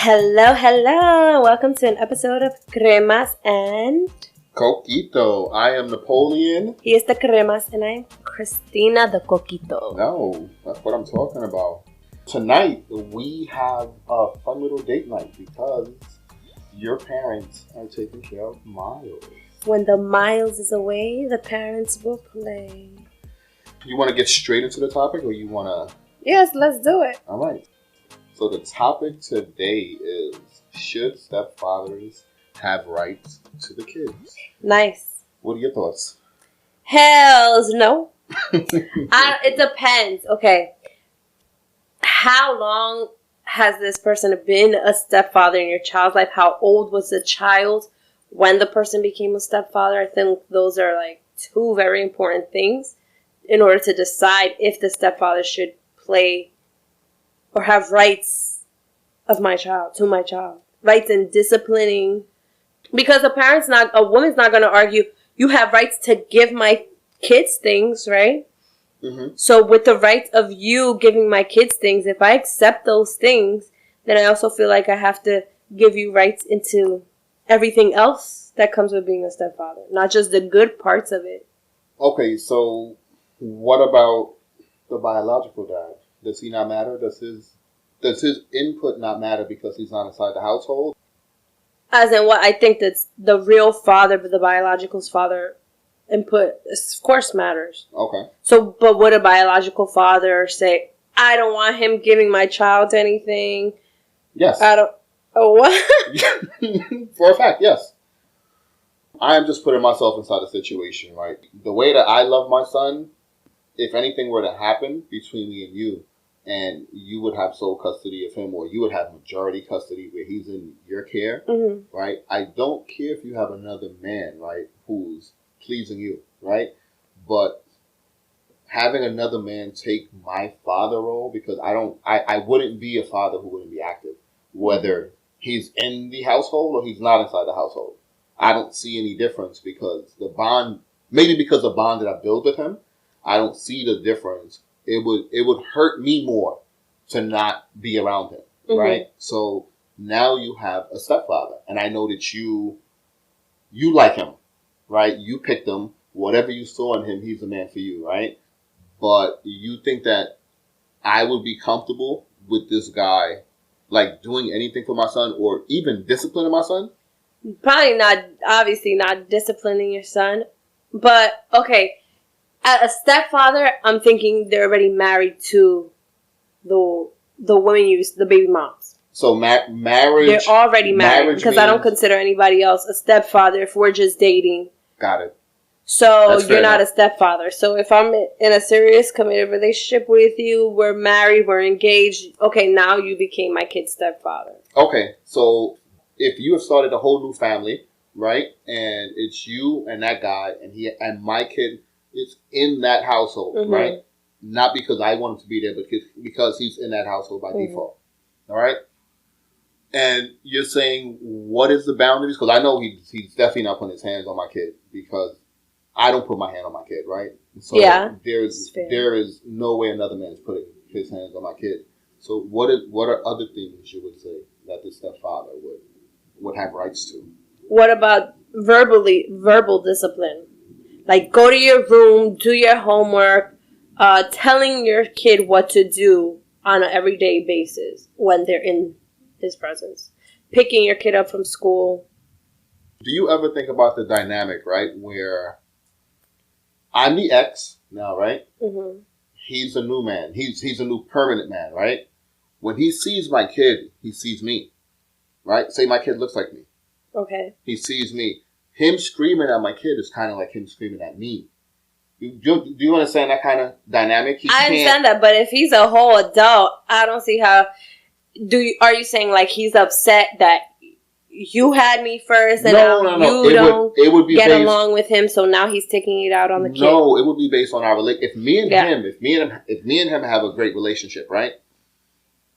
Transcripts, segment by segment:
Hello, hello. Welcome to an episode of Cremas and Coquito. I am Napoleon. He is the Cremas and I'm Kristina the Coquito. No, that's what I'm talking about. Tonight, we have a fun little date night because your parents are taking care of Miles. When the Miles is away, the parents will play. You want to get straight into the topic or you want to... Yes, let's do it. All right. So the topic today is, should stepfathers have rights to the kids? Nice. What are your thoughts? Hells no. It depends. Okay. How long has this person been a stepfather in your child's life? How old was the child when the person became a stepfather? I think those are like two very important things in order to decide if the stepfather should play or have rights of my child, to my child. Rights in disciplining. Because a woman's not going to argue, you have rights to give my kids things, right? Mm-hmm. So with the rights of you giving my kids things, if I accept those things, then I also feel like I have to give you rights into everything else that comes with being a stepfather. Not just the good parts of it. Okay, so what about the biological dad? Does he not matter? Does his input not matter because he's not inside the household? As in what? I think that's the real father, but the biological father input, of course, matters. Okay. So, but would a biological father say, I don't want him giving my child anything? Yes. I don't... Oh, what? For a fact, yes. I am just putting myself inside the situation, right? The way that I love my son, if anything were to happen between me and you would have sole custody of him, or you would have majority custody where he's in your care, mm-hmm. right? I don't care if you have another man, right, who's pleasing you, right? But having another man take my father role, because I wouldn't be a father who wouldn't be active, whether he's in the household or he's not inside the household. I don't see any difference because the bond that I build with him, I don't see the difference. It would hurt me more to not be around him, mm-hmm. right? So now you have a stepfather, and I know that you like him, right? You picked him. Whatever you saw in him, he's the man for you, right? But you think that I would be comfortable with this guy, like doing anything for my son or even disciplining my son? Probably not, obviously not disciplining your son. But, okay, as a stepfather, I'm thinking they're already married to the woman the baby moms. So marriage... They're already married because I don't consider anybody else a stepfather if we're just dating. Got it. So you're not a stepfather. So if I'm in a serious committed relationship with you, we're married, we're engaged. Okay, now you became my kid's stepfather. Okay, so if you have started a whole new family, right, and it's you and that guy, and my kid is in that household, mm-hmm. right? Not because I want him to be there, but because he's in that household by mm-hmm. default. All right? And you're saying, what is the boundaries? Because I know he's definitely not putting his hands on my kid because I don't put my hand on my kid, right? So yeah, there is no way another man is putting his hands on my kid. So what are other things you would say that the stepfather would have rights to? What about verbal discipline? Like go to your room, do your homework, telling your kid what to do on an everyday basis when they're in his presence. Picking your kid up from school. Do you ever think about the dynamic, right, where I'm the ex now, right? Mm-hmm. He's a new man. He's a new permanent man, right? When he sees my kid, he sees me, right? Say my kid looks like me. Okay. He sees me. Him screaming at my kid is kind of like him screaming at me. Do you understand that kind of dynamic? I understand that, but if he's a whole adult, I don't see how... Are you saying like he's upset that you had me first and no. You don't get along with him, so now he's taking it out on the kid? No, it would be based on our relationship. If me and him have a great relationship, right?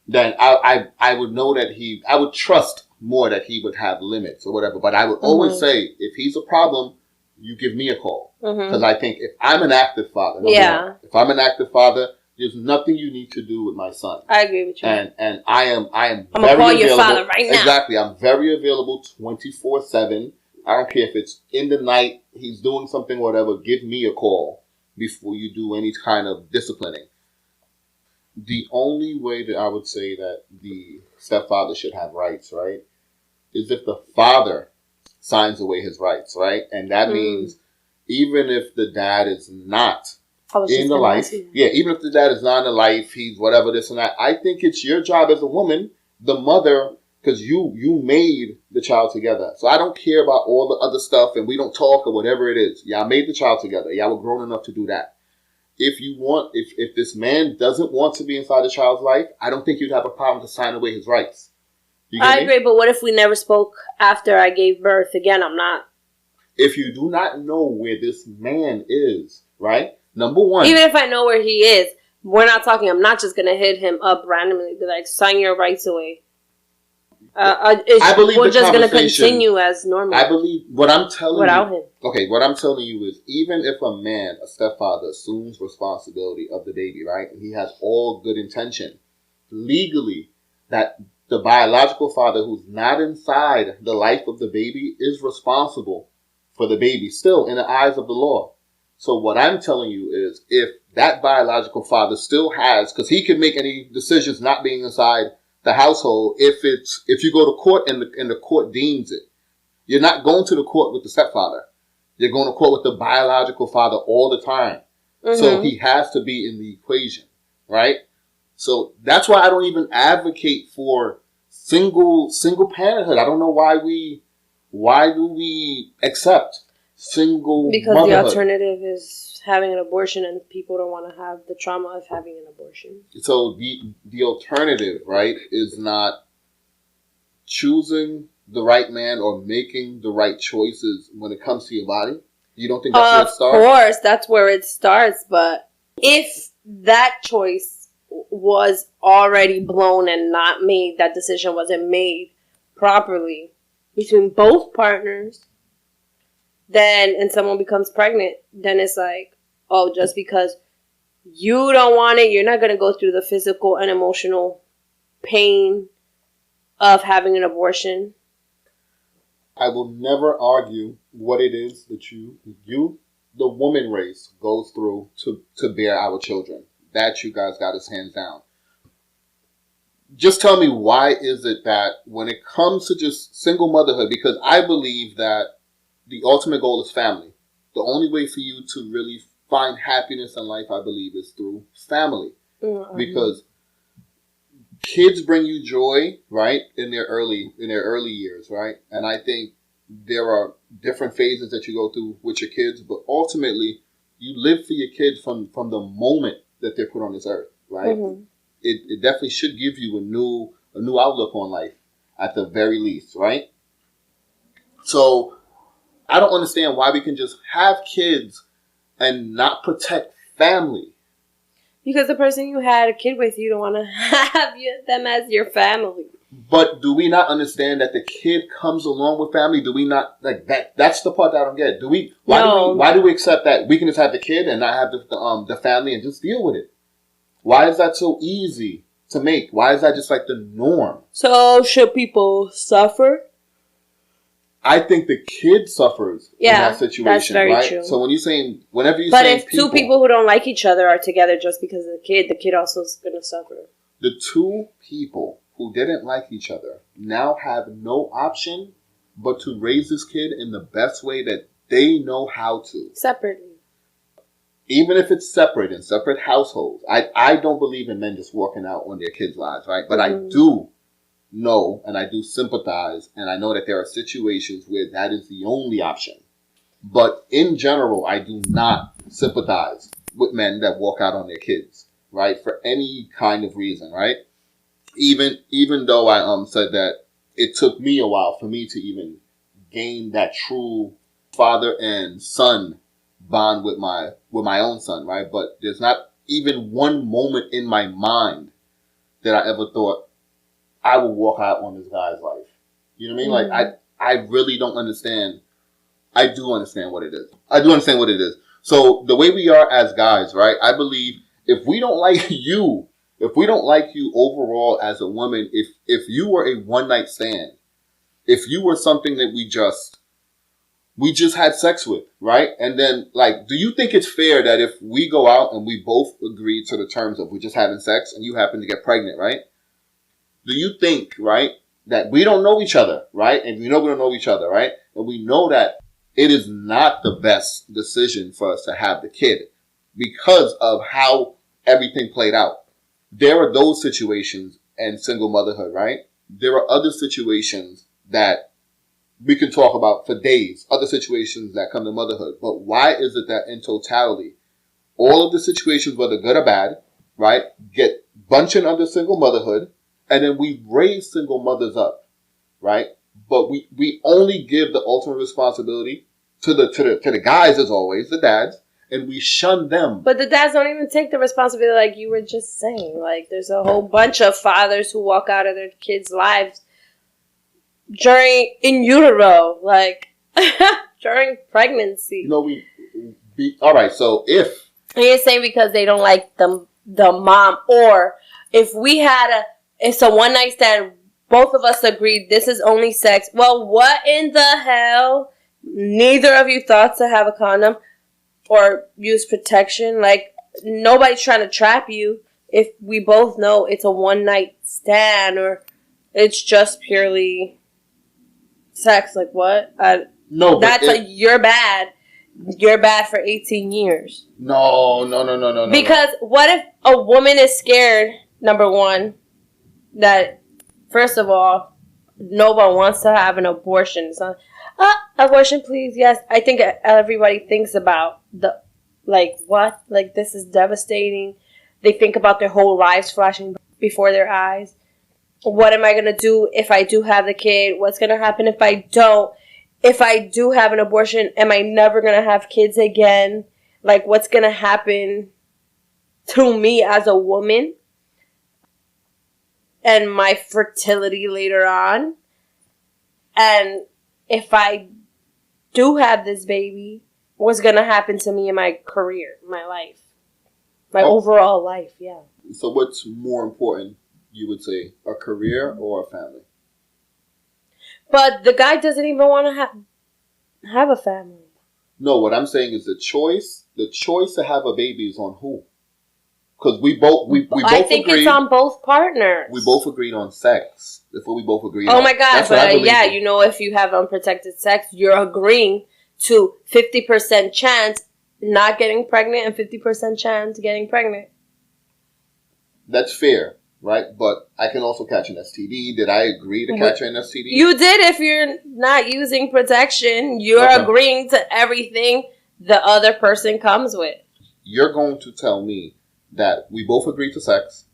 Then I would know that I would trust more that he would have limits or whatever. But I would always say, if he's a problem, you give me a call. Because I think if I'm an active father, if I'm an active father, There's nothing you need to do with my son. I agree with you. And I am I'm very gonna call available. your father right now. Exactly. I'm very available 24/7. I don't care if it's in the night, he's doing something, whatever. Give me a call before you do any kind of disciplining. The only way that I would say that the stepfather should have rights, right, is if the father signs away his rights, right? And that means even if the dad is not in the life, even if the dad is not in the life, he's whatever, this and that, I think it's your job as a woman, the mother, because you made the child together. So I don't care about all the other stuff and we don't talk or whatever it is. Y'all made the child together. Y'all were grown enough to do that. If this man doesn't want to be inside the child's life, I don't think you'd have a problem to sign away his rights. I agree, but what if we never spoke after I gave birth? Again, I'm not. If you do not know where this man is, right? Number one. Even if I know where he is, we're not talking. I'm not just going to hit him up randomly. Be like, sign your rights away. I believe we're just going to continue as normal. I believe what I'm telling without you. Him. Okay, what I'm telling you is even if a man, a stepfather, assumes responsibility of the baby, right? And he has all good intention, legally, that the biological father who's not inside the life of the baby is responsible for the baby still in the eyes of the law. So what I'm telling you is if that biological father still has, because he can make any decisions not being inside the household, if you go to court and the court deems it, you're not going to the court with the stepfather. You're going to court with the biological father all the time. Mm-hmm. So he has to be in the equation, right? So that's why I don't even advocate for single parenthood. I don't know why do we accept single because motherhood? The alternative is having an abortion, and people don't want to have the trauma of having an abortion. So the alternative, right, is not choosing the right man or making the right choices when it comes to your body. You don't think that's where it starts? Of course, that's where it starts. But if that choice was already blown and not made, that decision wasn't made properly between both partners, then, and someone becomes pregnant, then it's like, oh, just because you don't want it, you're not going to go through the physical and emotional pain of having an abortion. I will never argue what it is that you, the woman race, goes through to bear our children. That you guys got us hands down. Just tell me, why is it that when it comes to just single motherhood, because I believe that the ultimate goal is family. The only way for you to really find happiness in life, I believe, is through family. Mm-hmm. Because kids bring you joy, right, in their early years, right? And I think there are different phases that you go through with your kids, but ultimately, you live for your kids from the moment that they're put on this earth, right? Mm-hmm. It definitely should give you a new outlook on life, at the very least, right? So I don't understand why we can just have kids and not protect family. Because the person you had a kid with, you don't want to have them as your family. But do we not understand that the kid comes along with family? Do we not, like, that? That's the part that I don't get. Why do we accept that we can just have the kid and not have the family and just deal with it? Why is that so easy to make? Why is that just like the norm? So should people suffer? I think the kid suffers in that situation, that's very right? true. So whenever you but if two people who don't like each other are together just because of the kid also is going to suffer. The two people who didn't like each other now have no option but to raise this kid in the best way that they know how to. Separately. Even if it's separate in separate households. I don't believe in men just walking out on their kids' lives, right? But I do know and I do sympathize, and I know that there are situations where that is the only option. But in general, I do not sympathize with men that walk out on their kids, right? For any kind of reason, right? Even though I said that it took me a while for me to even gain that true father and son bond with my own son, right? But there's not even one moment in my mind that I ever thought I would walk out on this guy's life. You know what I mean? Mm-hmm. Like, I really don't understand. I do understand what it is. I do understand what it is. So the way we are as guys, right? I believe if we don't like you, if we don't like you overall as a woman, if you were a one night stand, if you were something that we just had sex with, right? And then, like, do you think it's fair that if we go out and we both agree to the terms of we're just having sex and you happen to get pregnant, right? Do you think, right, that we don't know each other, right? And we know we don't know each other, right? And we know that it is not the best decision for us to have the kid because of how everything played out. There are those situations and single motherhood, right? There are other situations that we can talk about for days, other situations that come to motherhood. But why is it that in totality, all of the situations, whether good or bad, right, get bunching under single motherhood, and then we raise single mothers up, right? But we only give the ultimate responsibility to the guys, as always, the dads, and we shun them. But the dads don't even take the responsibility, like you were just saying. Like, there's a whole bunch of fathers who walk out of their kids' lives in utero, like during pregnancy. You know, all right. So if and you're saying because they don't like the mom, or if it's a one night stand, both of us agreed this is only sex. Well, what in the hell? Neither of you thought to have a condom or use protection. Like, nobody's trying to trap you if we both know it's a one night stand or it's just purely sex. Like, what? no, you're bad. You're bad for 18 years. No. Because what if a woman is scared, number one, that, first of all, no one wants to have an abortion. It's not, abortion, please, yes. I think everybody thinks about what? Like, this is devastating. They think about their whole lives flashing before their eyes. What am I going to do if I do have the kid? What's going to happen if I don't? If I do have an abortion, am I never going to have kids again? Like, what's going to happen to me as a woman? And my fertility later on? And if I do have this baby, what's going to happen to me in my career, my life? My overall life, yeah. So what's more important, you would say, a career or a family? But the guy doesn't even want to have a family. No, what I'm saying is the choice to have a baby is on who? Because we both agreed. I think it's on both partners. We both agreed on sex. That's what we both agreed on. Oh my God, but yeah, you know, if you have unprotected sex, you're agreeing to 50% chance not getting pregnant and 50% chance getting pregnant. That's fair, right? But I can also catch an STD. Did I agree to catch an STD? You did if you're not using protection. You're agreeing to everything the other person comes with. You're going to tell me that we both agree to sex.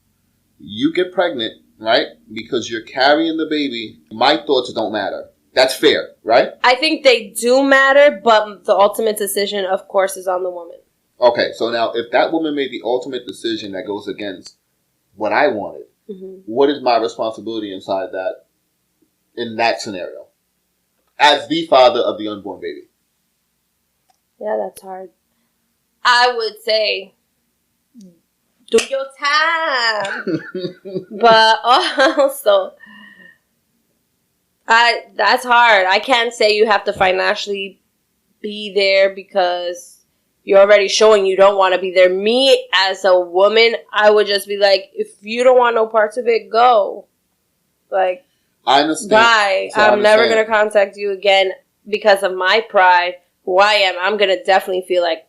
You get pregnant, right? Because you're carrying the baby. My thoughts don't matter. That's fair, right? I think they do matter, but the ultimate decision, of course, is on the woman. Okay, so now if that woman made the ultimate decision that goes against what I wanted, what is my responsibility in that scenario? As the father of the unborn baby. Yeah, that's hard. I would say, do your time. But also, that's hard. I can't say you have to financially be there because you're already showing you don't want to be there. Me, as a woman, I would just be like, if you don't want no parts of it, go. Like, I understand. Bye. So I'm never going to contact you again because of my pride, who I am. I'm going to definitely feel like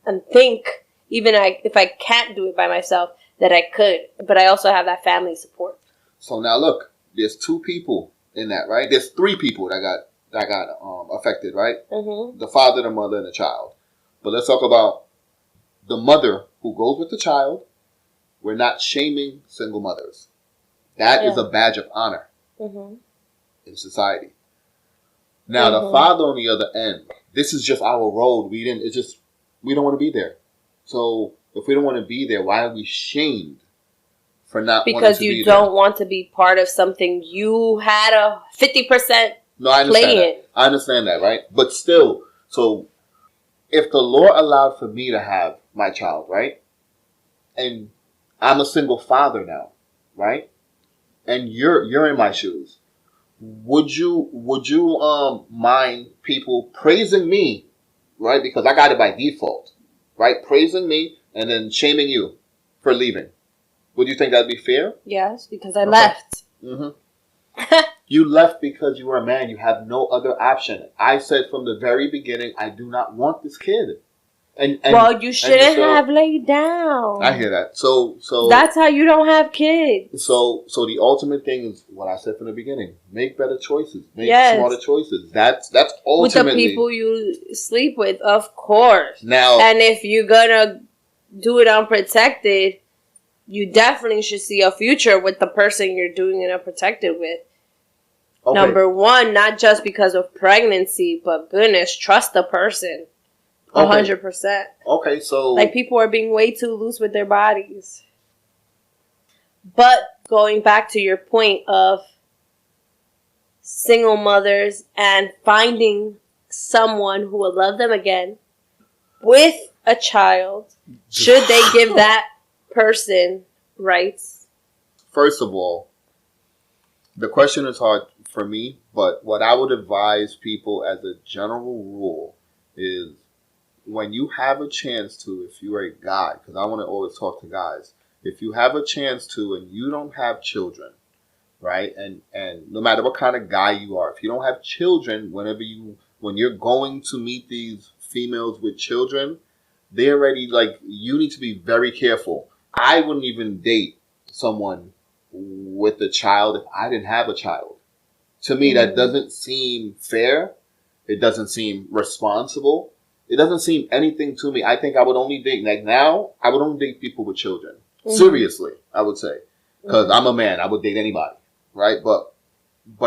and think, even if I can't do it by myself, that I could. But I also have that family support. So now look, there's two people in that, right? There's three people that got affected, right? Mm-hmm. The father, the mother, and the child. But let's talk about the mother who goes with the child. We're not shaming single mothers. That is a badge of honor in society. Now, the father on the other end, this is just our road. We don't want to be there. So if we don't want to be there, why are we shamed for not wanting to be there? Because you don't want to be part of something you had a 50% play in. I understand that, right? But still, so if the Lord allowed for me to have my child, right? and I'm a single father now, right? And you're in my shoes. Would you mind people praising me, right? Because I got it by default, right? Praising me and then shaming you for leaving. Would you think that'd be fair? Yes, because I left. Mm-hmm. You left because you were a man. You have no other option. I said from the very beginning, I do not want this kid. And well, you shouldn't have laid down. I hear that. So that's how you don't have kids. So the ultimate thing is what I said from the beginning: make better choices, make smarter choices. That's ultimately with the people you sleep with, of course. Now, and if you're gonna do it unprotected, you definitely should see a future with the person you're doing it unprotected with. Okay. Number one, not just because of pregnancy, but goodness, trust the person. 100%. Okay, so like people are being way too loose with their bodies. But going back to your point of single mothers and finding someone who will love them again with a child, should they give that person rights? First of all, the question is hard for me, but what I would advise people as a general rule is when you have a chance to, if you're a guy, because I want to always talk to guys, if you have a chance to and you don't have children, right? And no matter what kind of guy you are, if you don't have children, when you're going to meet these females with children, they're already like, you need to be very careful. I wouldn't even date someone with a child if I didn't have a child. To me, that doesn't seem fair. It doesn't seem responsible. It doesn't seem anything to me. I think I would only date, like now, I would only date people with children. Mm-hmm. Seriously, I would say. Because I'm a man. I would date anybody, right? But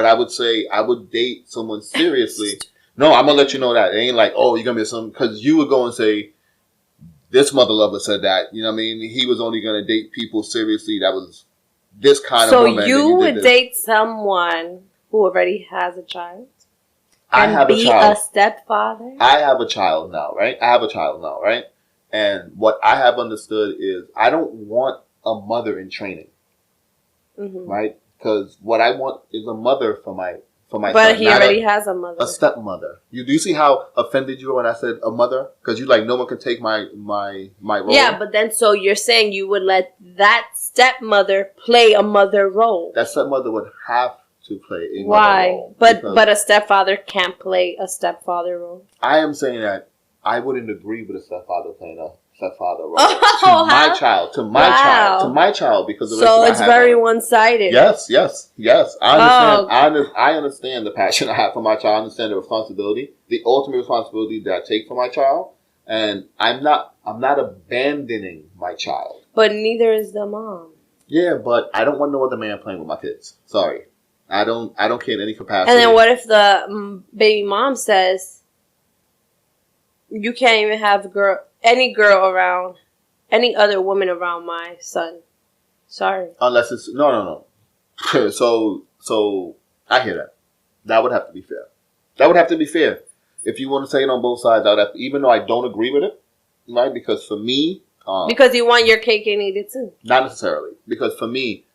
I would say I would date someone seriously. No, I'm going to let you know that. It ain't like, oh, you're going to be some, because you would go and say, this mother lover said that. You know what I mean? He was only going to date people seriously that was this kind of woman. So you would date someone who already has a child? I have a child. A stepfather? I have a child now, right? And what I have understood is I don't want a mother in training, right? Because what I want is a mother for my son. But he already has a mother. A stepmother. Do you see how offended you were when I said a mother? Because you like, no one can take my role. Yeah, but then so you're saying you would let that stepmother play a mother role. That stepmother would have to play a Why? role. But a stepfather can't play a stepfather role. I am saying that I wouldn't agree with a stepfather playing a stepfather role to my child, because of so it's very one-sided. Yes. I understand the passion I have for my child. I understand the responsibility, the ultimate responsibility that I take for my child, and I'm not abandoning my child. But neither is the mom. Yeah, but I don't want no other man playing with my kids. Sorry. I don't care in any capacity. And then what if the baby mom says, you can't even have any girl around, any other woman around my son? Sorry. Unless it's, no. So I hear that. That would have to be fair. If you want to say it on both sides, I would have to, even though I don't agree with it, right? Because for me... because you want your cake and eat it too. Not necessarily. Because for me,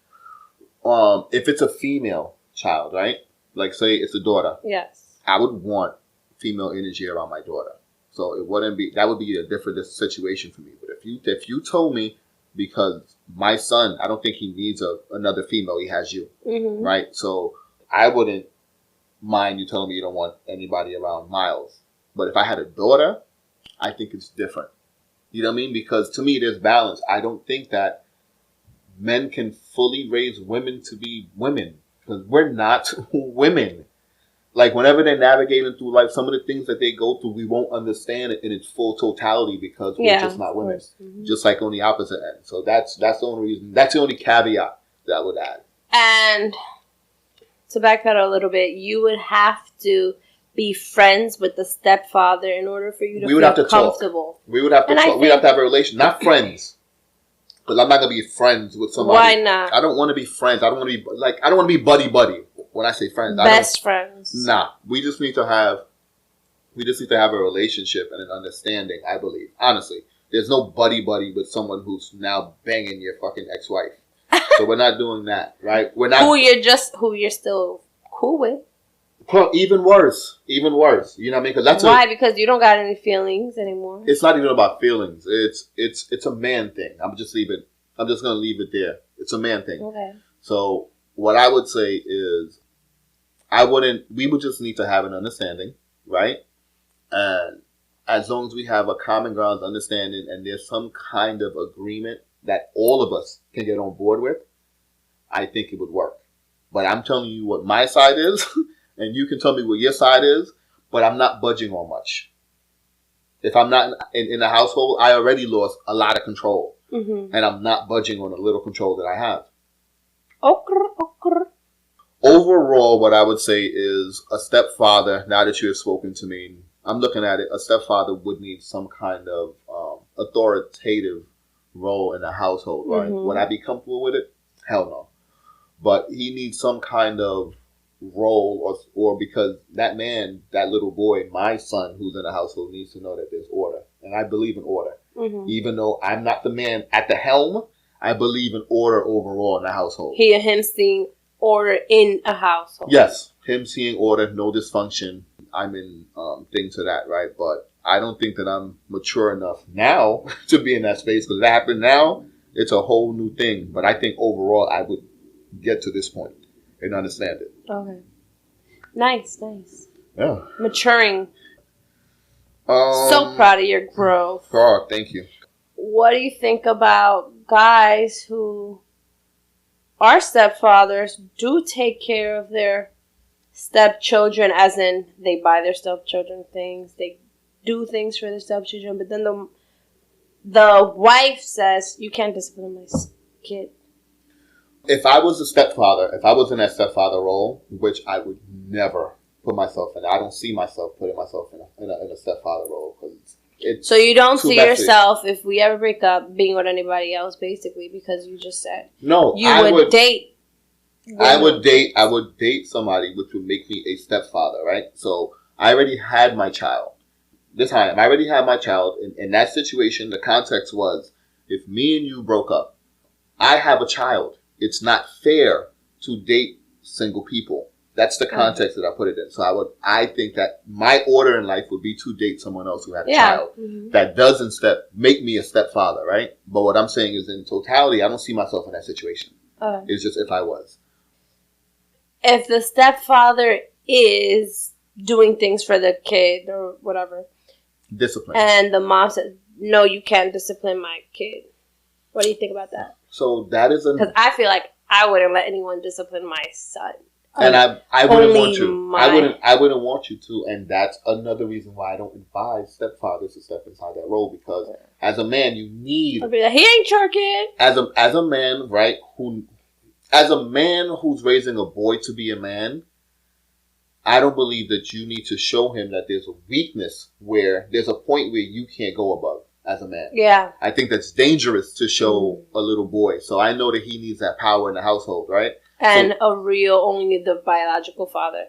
if it's a female child, right? Like say it's a daughter. Yes. I would want female energy around my daughter. So it wouldn't be, that would be a different situation for me. But if you told me, because my son, I don't think he needs another female, he has you, right? So I wouldn't mind you telling me you don't want anybody around Miles. But if I had a daughter, I think it's different. You know what I mean? Because to me, there's balance. I don't think that men can fully raise women to be women. Because we're not women. Like, whenever they're navigating through life, some of the things that they go through, we won't understand it in its full totality because we're just not women. Just like on the opposite end. So that's the only reason. That's the only caveat that I would add. And to backpedal a little bit, you would have to be friends with the stepfather in order for you to feel comfortable. We would have to talk. We would have to have a relation. Not friends. Because I'm not going to be friends with somebody. Why not? I don't want to be friends. I don't want to be, like, I don't want to be buddy-buddy. When I say friends. Best friends. Nah. We just need to have a relationship and an understanding, I believe. Honestly. There's no buddy with someone who's now banging your fucking ex-wife. So we're not doing that, right? We're not who you're still cool with. Even worse. You know what I mean? Because that's why? Because you don't got any feelings anymore. It's not even about feelings. It's a man thing. I'm just gonna leave it there. It's a man thing. Okay. So what I would say is, we would just need to have an understanding, right? And as long as we have a common ground understanding and there's some kind of agreement that all of us can get on board with, I think it would work. But I'm telling you what my side is, and you can tell me what your side is, but I'm not budging on much. If I'm not in a household, I already lost a lot of control. Mm-hmm. And I'm not budging on the little control that I have. Okay. Overall, what I would say is a stepfather, now that you have spoken to me, I'm looking at it, a stepfather would need some kind of authoritative role in the household, right? Mm-hmm. Would I be comfortable with it? Hell no. But he needs some kind of role or because that man, that little boy, my son who's in the household needs to know that there's order. And I believe in order. Mm-hmm. Even though I'm not the man at the helm, I believe in order overall in the household. Him seeing order in a household. Yes. Him seeing order, no dysfunction. I'm in things of that, right? But I don't think that I'm mature enough now to be in that space. Because if it happened now, it's a whole new thing. But I think overall I would get to this point and understand it. Okay. Nice. Yeah. Maturing. So proud of your growth. Oh, thank you. What do you think about guys who are stepfathers, do take care of their stepchildren, as in they buy their stepchildren things, they do things for their stepchildren, but then the wife says, you can't discipline my kid? If I was a stepfather, if I was in that stepfather role, which I would never put myself in, I don't see myself putting myself in a stepfather role. So you don't see yourself, if we ever break up, being with anybody else, basically, because you just said I would date. I would date somebody which would make me a stepfather, right? So I already had my child. This time, I already had my child. In that situation, the context was, if me and you broke up, I have a child. It's not fair to date single people. That's the context that I put it in. So I think that my order in life would be to date someone else who had a child. Mm-hmm. That doesn't make me a stepfather, right? But what I'm saying is, in totality, I don't see myself in that situation. It's just if I was. If the stepfather is doing things for the kid or whatever. Discipline. And the mom says, no, you can't discipline my kid. What do you think about that? So that is because I feel like I wouldn't let anyone discipline my son. And I wouldn't want to. I wouldn't want you to. And that's another reason why I don't advise stepfathers to step inside that role. Because as a man, you need... I'll be like, he ain't your kid. As a man, right, as a man who's raising a boy to be a man, I don't believe that you need to show him that there's a weakness where there's a point where you can't go above as a man. Yeah. I think that's dangerous to show a little boy. So I know that he needs that power in the household, right? And only the biological father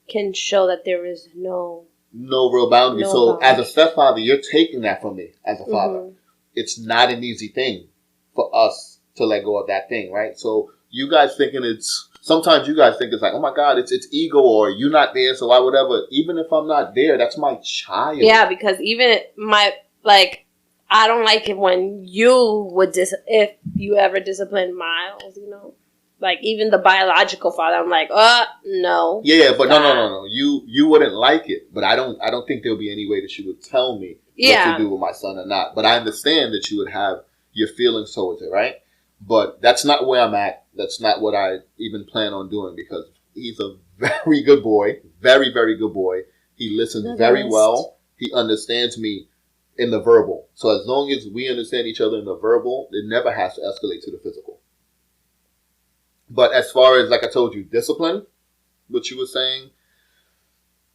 can show that there is no real boundary. As a stepfather, you're taking that from me as a father. Mm-hmm. It's not an easy thing for us to let go of that thing, right? So you guys sometimes you guys think it's like, oh my God, it's ego, or you're not there, so I whatever. Even if I'm not there, that's my child. Yeah, because even I don't like it when you would if you ever discipline Miles, Like, even the biological father, I'm like, no. Yeah, but no. You wouldn't like it, but I don't think there'll be any way that you would tell me what to do with my son or not. But I understand that you would have your feelings towards it, right? But that's not where I'm at. That's not what I even plan on doing, because he's a very good boy, very, very good boy. He listens very well. He understands me in the verbal. So as long as we understand each other in the verbal, it never has to escalate to the physical. But as far as, like I told you, discipline, what you were saying,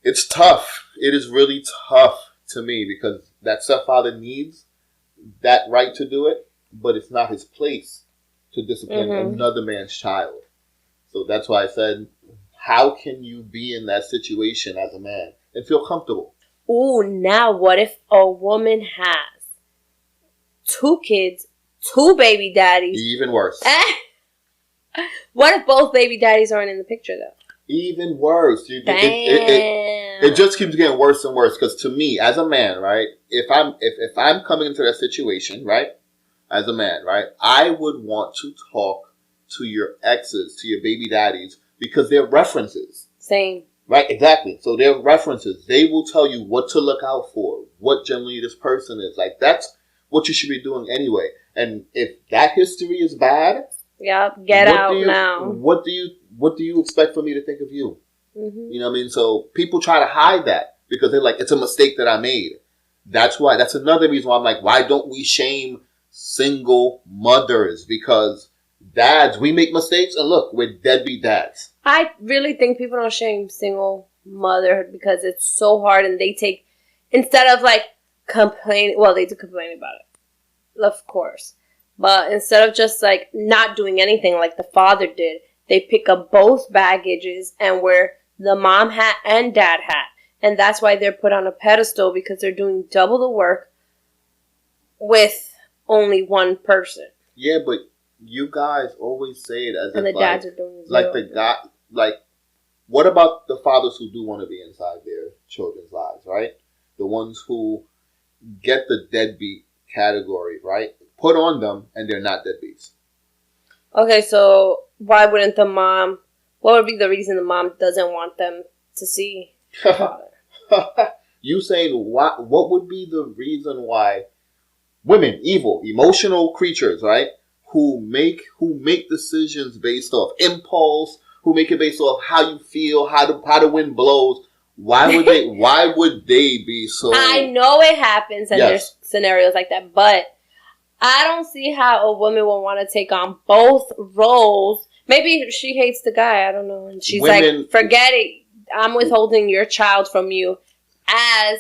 it's tough. It is really tough to me, because that stepfather needs that right to do it, but it's not his place to discipline another man's child. So that's why I said, how can you be in that situation as a man and feel comfortable? Ooh, now what if a woman has 2 kids, 2 baby daddies. Even worse. What if both baby daddies aren't in the picture, though? Even worse. Damn. It just keeps getting worse and worse. Because to me, as a man, right, if I'm coming into that situation, right, as a man, right, I would want to talk to your exes, to your baby daddies, because they're references. Same. Right, exactly. So they're references. They will tell you what to look out for, what generally this person is. Like, that's what you should be doing anyway. And if that history is bad, yep, get out now. What do you expect for me to think of you? Mm-hmm. You know what I mean? So people try to hide that because they're like, it's a mistake that I made. That's another reason why I'm like, why don't we shame single mothers? Because dads, we make mistakes, and look, we're deadbeat dads. I really think people don't shame single motherhood because it's so hard, and they take, instead of like complaining, well, they do complain about it, of course, but instead of just like not doing anything like the father did, they pick up both baggages and wear the mom hat and dad hat. And that's why they're put on a pedestal, because they're doing double the work with only one person. Yeah, but you guys always say it as and if the dads are doing zero. like the guy, like, what about the fathers who do want to be inside their children's lives, right? The ones who get the deadbeat category, right? Put on them, and they're not deadbeats. Okay, so why wouldn't the mom? What would be the reason the mom doesn't want them to see the father? You saying what would be the reason why women, evil, emotional creatures, right? Who make decisions based off impulse, who make it based off how you feel, how the wind blows. Why would they be so? I know it happens, and there's scenarios like that, but I don't see how a woman will want to take on both roles. Maybe she hates the guy, I don't know, and she's like, forget it, I'm withholding your child from you as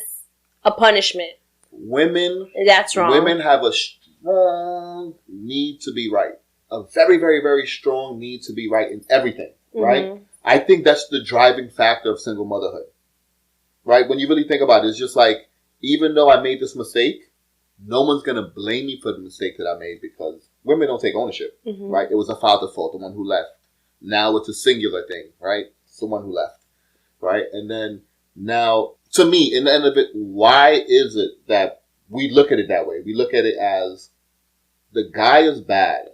a punishment. Women, that's wrong. Women have a strong need to be right. A very, very, very strong need to be right in everything, right? Mm-hmm. I think that's the driving factor of single motherhood, right? When you really think about it, it's just like, even though I made this mistake, no one's going to blame me for the mistake that I made, because women don't take ownership, mm-hmm. right? It was a father's fault, the one who left. Now it's a singular thing, right? Someone who left, right? And then now, to me, in the end of it, why is it that we look at it that way? We look at it as the guy is bad,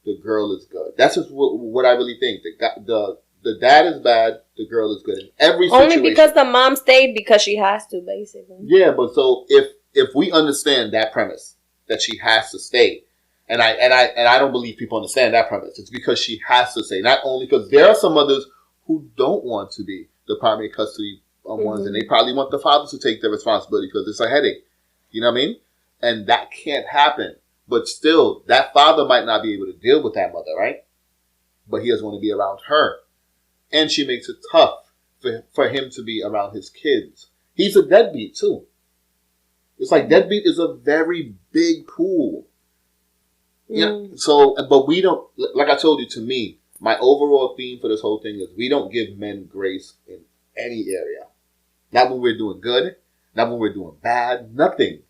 the girl is good. That's just what I really think. The dad is bad, the girl is good in every situation. Only because the mom stayed because she has to, basically. Yeah, but so if we understand that premise, that she has to stay, and I don't believe people understand that premise. It's because she has to stay. Not only because there are some mothers who don't want to be the primary custody ones, and they probably want the fathers to take the responsibility because it's a headache. You know what I mean? And that can't happen. But still, that father might not be able to deal with that mother, right? But he doesn't want to be around her. And she makes it tough for him to be around his kids. He's a deadbeat, too. It's like deadbeat is a very big pool. Yeah. So, but we don't, like I told you, to me, my overall theme for this whole thing is we don't give men grace in any area. Not when we're doing good, not when we're doing bad, nothing.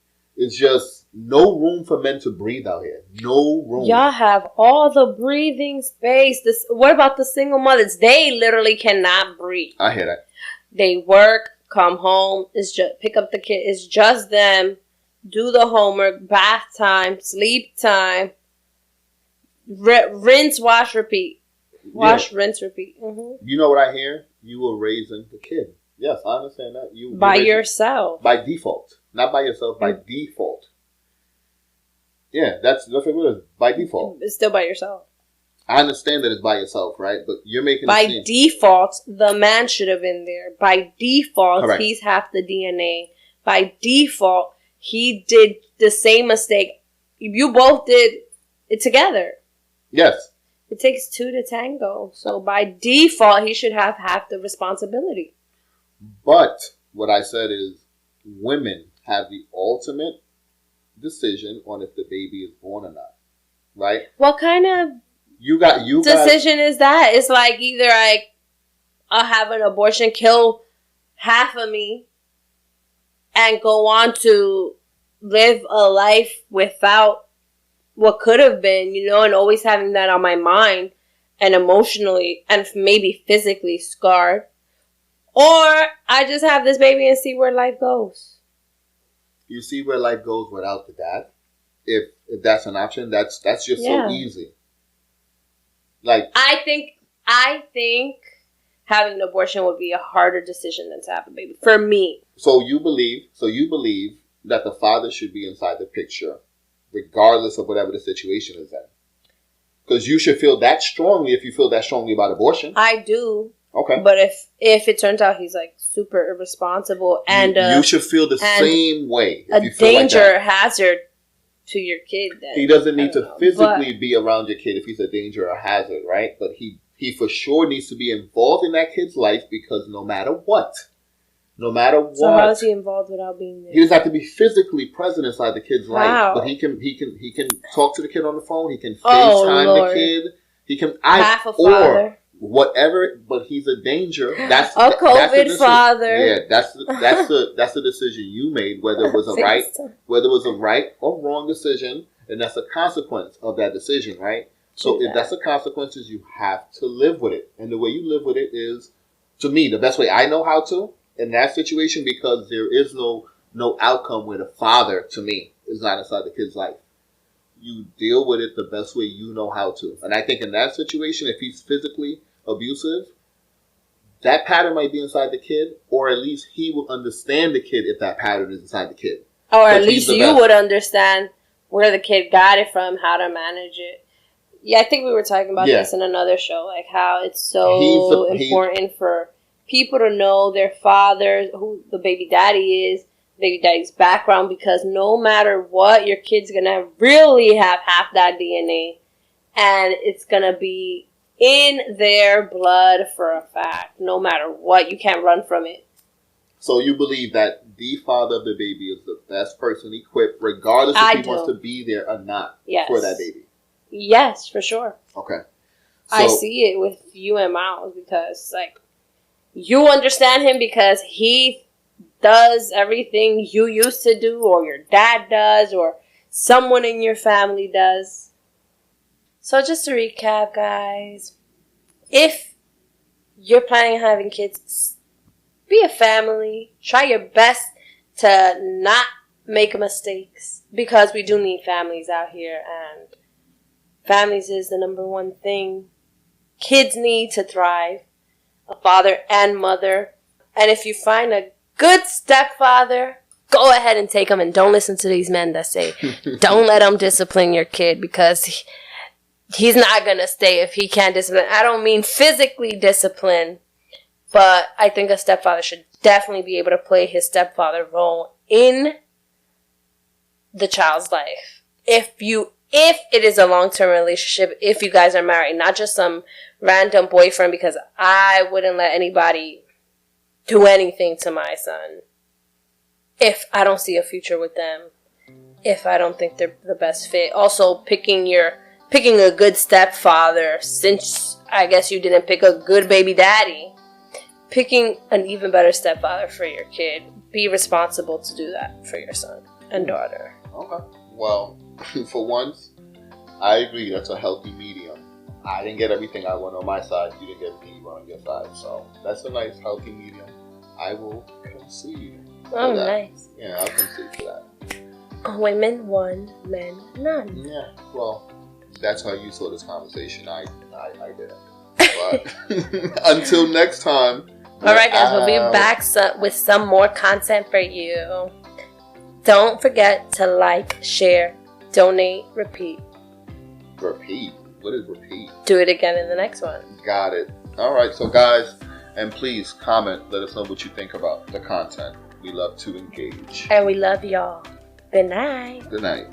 It's just no room for men to breathe out here. No room. Y'all have all the breathing space. What about the single mothers? They literally cannot breathe. I hear that. They work, come home, it's just pick up the kid. It's just them. Do the homework, bath time, sleep time, rinse, wash, repeat. Wash, rinse, repeat. Mm-hmm. You know what I hear? You were raising the kid. Yes, I understand that. You by yourself. By default. Not by yourself, by default. Yeah, that's what it is. By default. It's still by yourself. I understand that it's by yourself, right? But you're making by default, the man should have been there. By default, correct. He's half the DNA. By default, he did the same mistake. You both did it together. Yes. It takes two to tango. So by default, he should have half the responsibility. But what I said is women have the ultimate decision on if the baby is born or not. Right? What kind of decision is that? It's like either I'll have an abortion, kill half of me, and go on to live a life without what could have been, you know, and always having that on my mind and emotionally and maybe physically scarred. Or I just have this baby and see where life goes. You see where life goes without the dad? If that's an option, that's just so easy. Like I think having an abortion would be a harder decision than to have a baby for me. So you believe that the father should be inside the picture, regardless of whatever the situation is in. Because you should feel that strongly if you feel that strongly about abortion. I do. Okay. But if it turns out he's like super irresponsible and you should feel the same way. A danger hazard to your kid. Then he doesn't need to physically be around your kid if he's a danger or hazard, right? But he for sure needs to be involved in that kid's life because no matter what. So how is he involved without being there? He doesn't have to be physically present inside the kid's life, but he can talk to the kid on the phone. He can FaceTime the kid. He can half a father. Whatever, but he's a danger. That's a COVID father. Yeah, that's the decision you made. Whether it was a right or wrong decision, and that's a consequence of that decision, right? So if that's the consequences, you have to live with it, and the way you live with it is, to me, the best way I know how to in that situation, because there is no outcome where the father, to me, is not inside the kid's life. You deal with it the best way you know how to, and I think in that situation, if he's physically abusive, that pattern might be inside the kid, or at least he will understand the kid if that pattern is inside the kid. Or at least you would understand where the kid got it from, how to manage it. Yeah, I think we were talking about this in another show, like how it's so important for people to know their fathers, who the baby daddy's background, because no matter what, your kid's gonna really have half that DNA, and it's gonna be in their blood for a fact. No matter what, you can't run from it. So you believe that the father of the baby is the best person equipped, regardless if he wants to be there or not, for that baby? Yes, for sure. Okay. So, I see it with you and Miles because, like, you understand him because he does everything you used to do, or your dad does, or someone in your family does. So just to recap, guys, if you're planning on having kids, be a family. Try your best to not make mistakes, because we do need families out here, and families is the number one thing kids need to thrive, a father and mother. And if you find a good stepfather, go ahead and take him, and don't listen to these men that say, don't let him discipline your kid, because he's not going to stay if he can't discipline. I don't mean physically discipline, but I think a stepfather should definitely be able to play his stepfather role in the child's life. If it is a long-term relationship, if you guys are married, not just some random boyfriend, because I wouldn't let anybody do anything to my son if I don't see a future with them, if I don't think they're the best fit. Also, picking a good stepfather, since I guess you didn't pick a good baby daddy, picking an even better stepfather for your kid. Be responsible to do that for your son and daughter. Okay. Well, for once, I agree. That's a healthy medium. I didn't get everything I want on my side. You didn't get everything you want on your side. So that's a nice, healthy medium. I will concede. Oh, nice. Yeah, I'll concede for that. Women won, men none. Yeah, well, that's how you saw this conversation. I didn't. But until next time. Alright, guys, we'll be back with some more content for you. Don't forget to like, share, donate, repeat. Repeat? What is repeat? Do it again in the next one. Got it. Alright, so guys, and please comment. Let us know what you think about the content. We love to engage. And we love y'all. Good night. Good night.